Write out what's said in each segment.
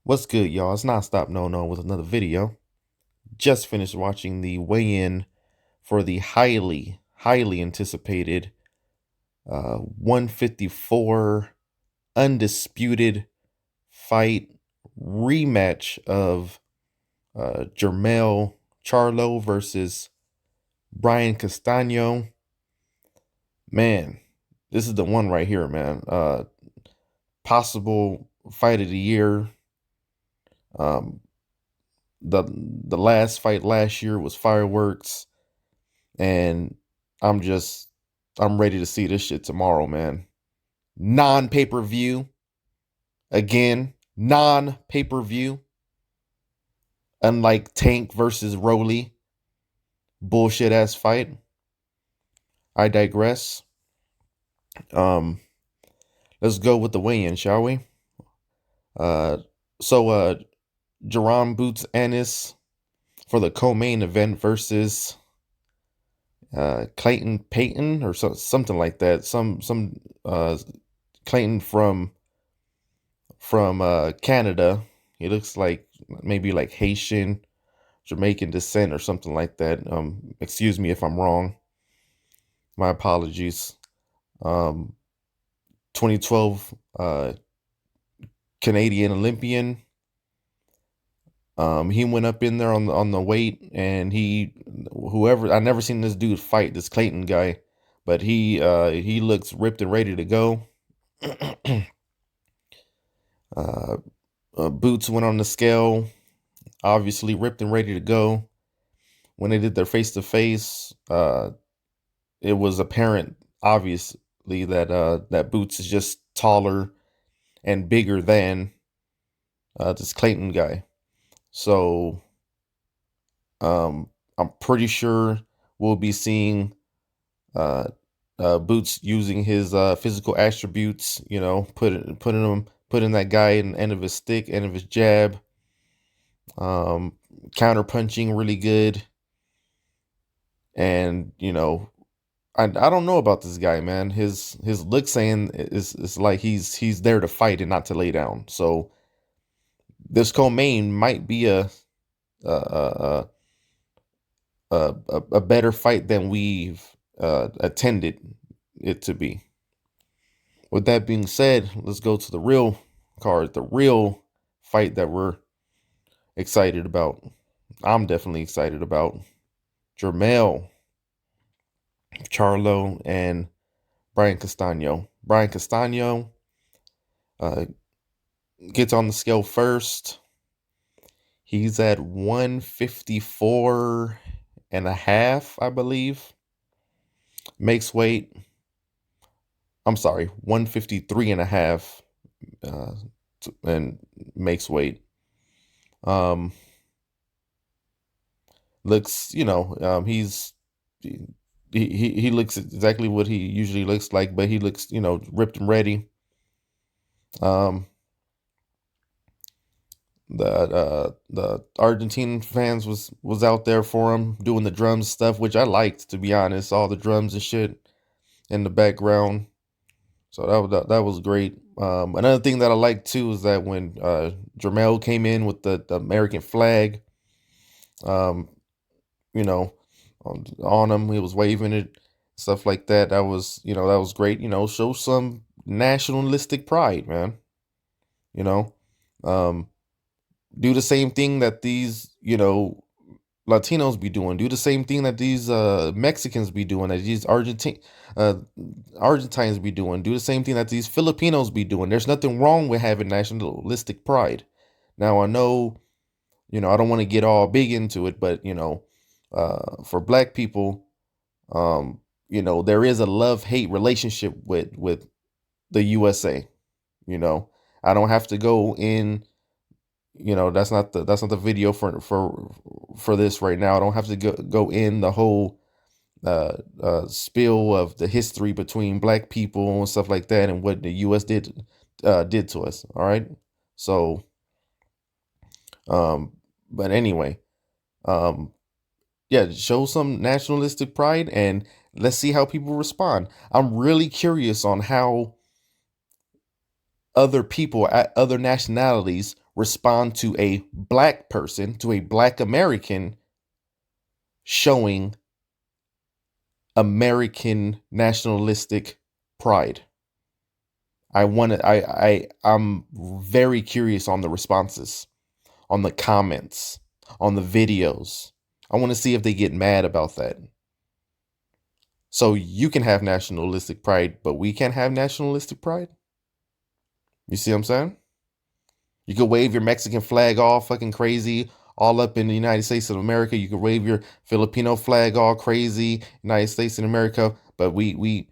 What's good, y'all? It's Nonstop No with another video. Just finished watching the weigh-in for the highly anticipated 154 undisputed fight rematch of Jermell Charlo versus Brian Castaño. Man, this is the one right here, man. Possible fight of the year. Um, the last fight last year was fireworks, and I'm just I'm ready to see this shit tomorrow, man. Non pay-per-view again, non pay-per-view. Unlike Tank versus Roly, bullshit ass fight. I digress. Um, let's go with the weigh-in, shall we? Uh, so Jerome Boots Ennis for the co-main event versus Clayton Payton or something like that. Some Clayton from Canada. He looks like maybe like Haitian, Jamaican descent or something like that. Excuse me if I'm wrong. My apologies. 2012 Canadian Olympian. He went up in there on the weight, and I never seen this dude fight, this Clayton guy, but he looks ripped and ready to go. uh, Boots went on the scale, obviously ripped and ready to go. When they did their face to face, it was apparent, obviously, that Boots is just taller and bigger than this Clayton guy. So I'm pretty sure we'll be seeing Boots using his physical attributes. Putting that guy in the end of his stick, end of his jab. Counter punching really good. And I don't know about this guy, man. His look saying is like he's there to fight and not to lay down. So this co-main might be a a better fight than we've attended it to be. With that being said, let's go to the real card, the real fight that we're excited about. I'm definitely excited about Jermell, Charlo, and Brian Castaño. Brian Castaño uh, gets on the scale first. He's at 154 and a half, I believe. Makes weight. I'm sorry, 153 and a half, uh, and makes weight. Um, looks, he looks exactly what he usually looks like, but he looks, ripped and ready. Um, the Argentine fans was out there for him doing the drums stuff, which I liked, to be honest. All the drums and shit in the background, so that was great. Another thing that I liked too is that when Jermell came in with the American flag, um, you know, on him, he was waving it, stuff like that. That was great. Show some nationalistic pride, man. You know, um, do the same thing that these, Latinos be doing. Do the same thing that these Mexicans be doing, that these uh, Argentines be doing. Do the same thing that these Filipinos be doing. There's nothing wrong with having nationalistic pride. Now I know, I don't want to get all big into it, but for Black people, there is a love-hate relationship with the USA. You know, I don't have to go in. That's not the video for this right now. I don't have to go in the whole spill of the history between Black people and stuff like that, and what the U.S. did to us. All right, so but anyway, um, yeah, show some nationalistic pride, and let's see how people respond. I'm really curious on how other people, other nationalities, respond to a black person, to a black American showing American nationalistic pride? I'm very curious on the responses, on the comments, on the videos. I want to see if they get mad about that. So you can have nationalistic pride, but we can't have nationalistic pride? You see what I'm saying? You could wave your Mexican flag all fucking crazy, all up in the United States of America. You could wave your Filipino flag all crazy, United States of America, but we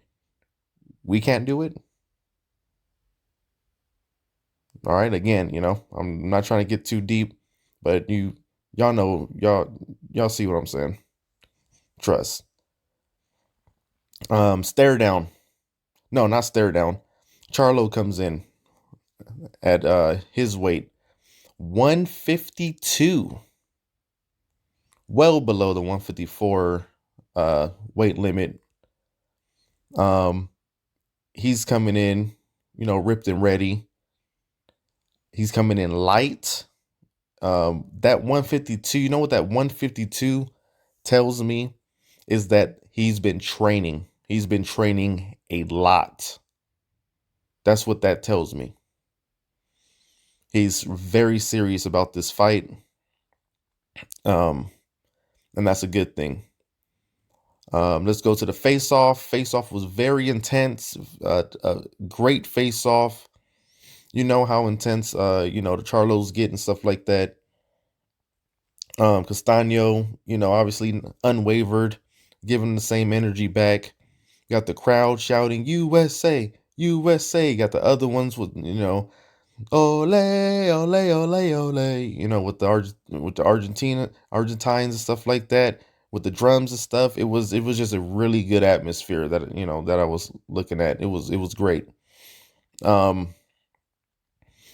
can't do it. All right, again, I'm not trying to get too deep, but y'all know, y'all see what I'm saying. Trust. Stare down. No, not stare down. Charlo comes in at his weight, 152. Well below the 154 weight limit. He's coming in, ripped and ready. He's coming in light. That 152, you know what that 152 tells me is that he's been training. He's been training a lot. That's what that tells me. He's very serious about this fight. And that's a good thing. Let's go to the face-off. Face-off was very intense. Great face-off. You know how intense, the Charlos get and stuff like that. Castaño, obviously unwavered, giving the same energy back. Got the crowd shouting USA, USA. Got the other ones with, ole, ole, ole, ole. With the Argentines and stuff like that, with the drums and stuff. It was just a really good atmosphere that that I was looking at. It was great. And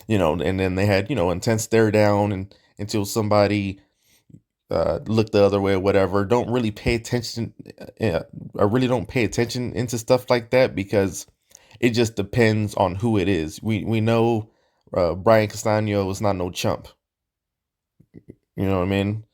then they had intense stare down and until somebody look the other way or whatever. Don't really pay attention. I really don't pay attention into stuff like that because it just depends on who it is. We know Brian Castaño is not no chump. You know what I mean?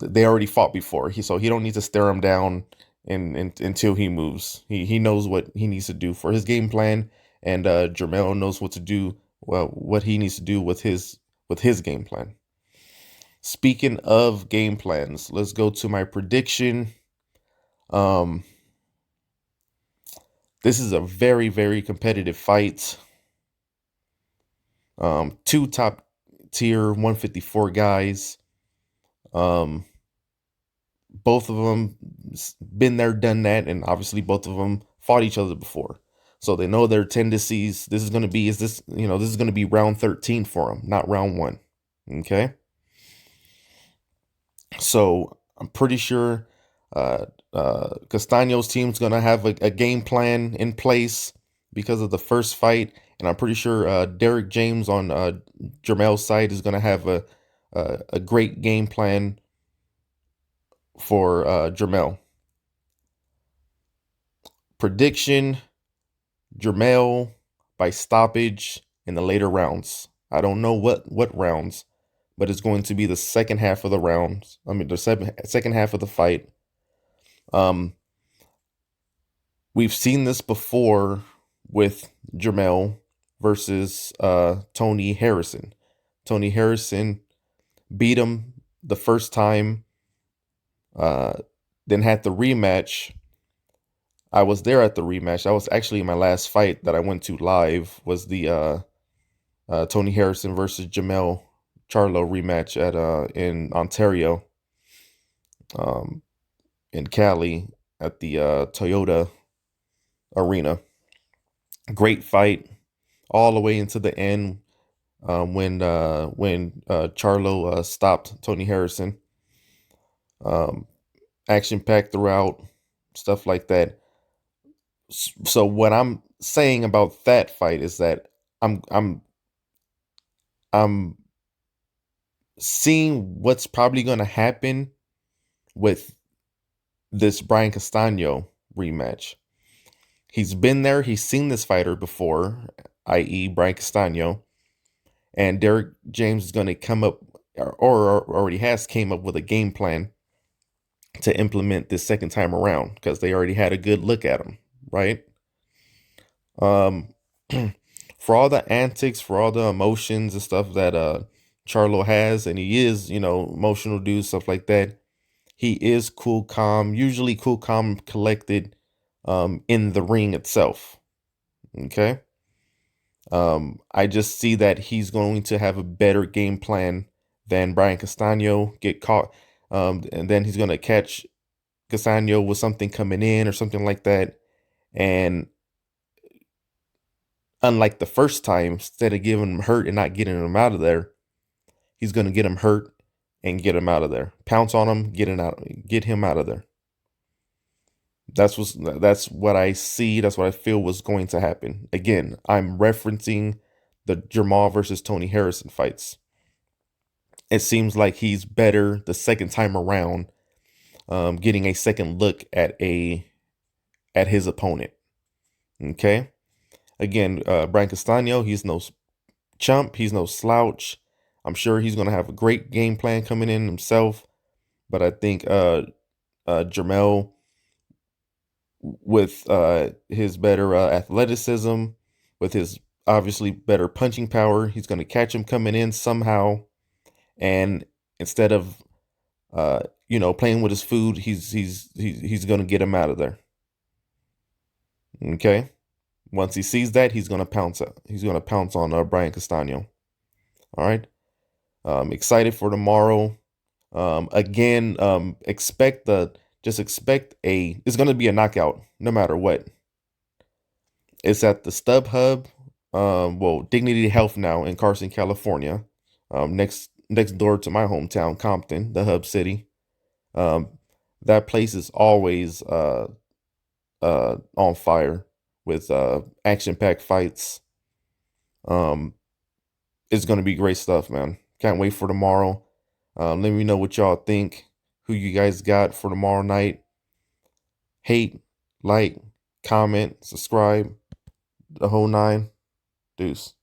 They already fought before, so he don't need to stare him down until he moves. He knows what he needs to do for his game plan, and Jermell knows what to do. Well, what he needs to do with his game plan. Speaking of game plans, let's go to my prediction. This is a very, very competitive fight. Two top tier 154 guys. Both of them been there, done that, and obviously both of them fought each other before. So they know their tendencies. This is going to be round 13 for them, not round 1. Okay? So I'm pretty sure Castaño's team's going to have a game plan in place because of the first fight. And I'm pretty sure Derek James on Jermell's side is going to have a great game plan for Jermell. Prediction, Jermell by stoppage in the later rounds. I don't know what rounds, but it's going to be the second half of the rounds. I mean, the second half of the fight. We've seen this before with Jermell versus Tony Harrison. Tony Harrison beat him the first time, then had the rematch. I was there at the rematch. That was actually my last fight that I went to live, was the Tony Harrison versus Jermell Charlo rematch at in Ontario, in Cali at the Toyota Arena. Great fight all the way into the end when Charlo stopped Tony Harrison. Action packed throughout, stuff like that. So what I'm saying about that fight is that I'm seeing what's probably going to happen with this Brian Castaño rematch. He's been there. He's seen this fighter before, i.e. Brian Castaño. and Derek James is going to come up, or already has came up with a game plan to implement this second time around because they already had a good look at him, right? Um, for all the antics, for all the emotions and stuff that Charlo has, and he is, emotional dude, stuff like that. He is cool, calm, usually cool, calm, collected, in the ring itself. Okay. I just see that he's going to have a better game plan than Brian Castaño, get caught, and then he's going to catch Castaño with something coming in or something like that. And unlike the first time, instead of giving him hurt and not getting him out of there, he's going to get him hurt and get him out of there. Pounce on him, get him out of there. That's what I see. That's what I feel was going to happen. Again, I'm referencing the Jermell versus Tony Harrison fights. It seems like he's better the second time around, getting a second look at his opponent. Okay. Again, Brian Castaño, he's no chump. He's no slouch. I'm sure he's going to have a great game plan coming in himself. But I think Jermell, with his better athleticism, with his obviously better punching power, he's going to catch him coming in somehow. And instead of playing with his food, he's going to get him out of there. Okay. Once he sees that, he's going to pounce. He's going to pounce on Brian Castaño. All right. Excited for tomorrow. Again, expect it's going to be a knockout no matter what. It's at the StubHub, Dignity Health now in Carson, California, next door to my hometown, Compton, the hub city. That place is always on fire with action-packed fights. It's going to be great stuff, man. Can't wait for tomorrow. Let me know what y'all think, who you guys got for tomorrow night. Hate, like, comment, subscribe, the whole nine. Deuce.